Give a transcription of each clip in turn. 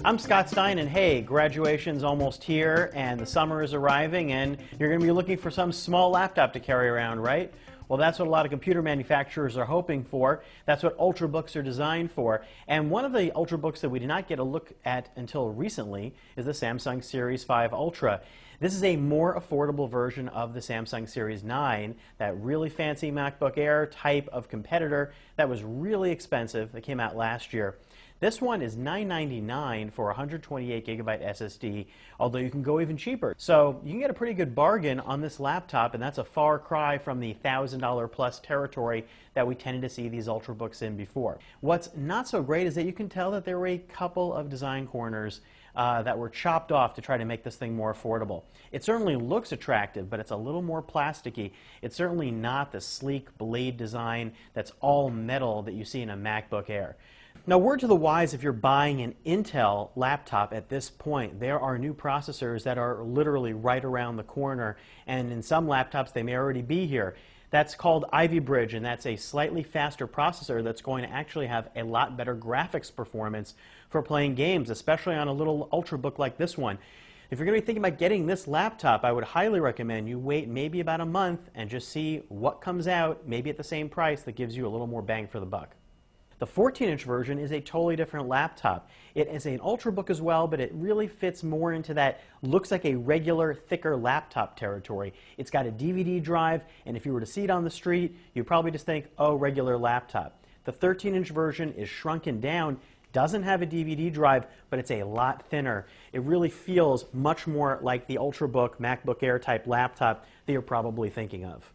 I'm Scott Stein, and hey, graduation's almost here, and the summer is arriving, and you're going to be looking for some small laptop to carry around, right? Well, that's what a lot of computer manufacturers are hoping for. That's what Ultrabooks are designed for. And one of the Ultrabooks that we did not get a look at until recently is the Samsung Series 5 Ultra. This is a more affordable version of the Samsung Series 9, that really fancy MacBook Air type of competitor that was really expensive that came out last year. This one is $999 for 128GB SSD, although you can go even cheaper. So you can get a pretty good bargain on this laptop, and that's a far cry from the $1,000 plus territory that we tended to see these Ultrabooks in before. What's not so great is that you can tell that there were a couple of design corners that were chopped off to try to make this thing more affordable. It certainly looks attractive, but it's a little more plasticky. It's certainly not the sleek blade design that's all metal that you see in a MacBook Air. Now, word to the wise, if you're buying an Intel laptop at this point, there are new processors that are literally right around the corner, and in some laptops they may already be here. That's called Ivy Bridge, and that's a slightly faster processor that's going to actually have a lot better graphics performance for playing games, especially on a little Ultrabook like this one. If you're going to be thinking about getting this laptop, I would highly recommend you wait maybe about a month and just see what comes out, maybe at the same price, that gives you a little more bang for the buck. The 14-inch version is a totally different laptop. It is an Ultrabook as well, but it really fits more into that looks like a regular, thicker laptop territory. It's got a DVD drive, and if you were to see it on the street, you'd probably just think, oh, regular laptop. The 13-inch version is shrunken down, doesn't have a DVD drive, but it's a lot thinner. It really feels much more like the Ultrabook MacBook Air type laptop that you're probably thinking of.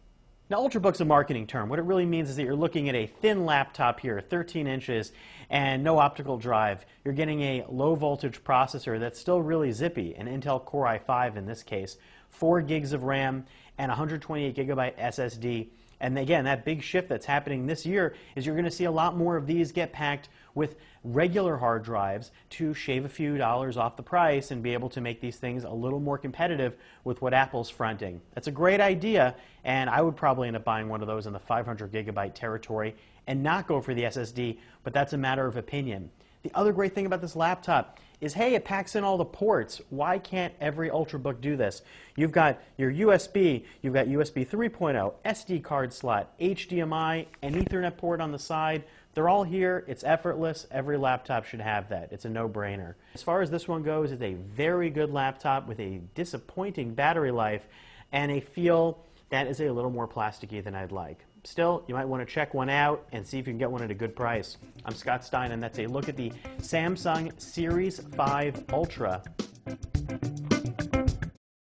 Now, Ultrabook's a marketing term. What it really means is that you're looking at a thin laptop here, 13 inches, and no optical drive. You're getting a low voltage processor that's still really zippy, an Intel Core i5 in this case, 4 gigs of RAM and 128GB SSD. And again, that big shift that's happening this year is you're going to see a lot more of these get packed with regular hard drives to shave a few dollars off the price and be able to make these things a little more competitive with what Apple's fronting. That's a great idea, and I would probably end up buying one of those in the 500GB territory and not go for the SSD, but that's a matter of opinion. The other great thing about this laptop is, hey, it packs in all the ports. Why can't every Ultrabook do this? You've got your USB, you've got USB 3.0, SD card slot, HDMI, and Ethernet port on the side. They're all here. It's effortless. Every laptop should have that. It's a no-brainer. As far as this one goes, it's a very good laptop with a disappointing battery life and a feel that is a little more plasticky than I'd like. Still, you might want to check one out and see if you can get one at a good price. I'm Scott Stein, and that's a look at the Samsung Series 5 Ultra.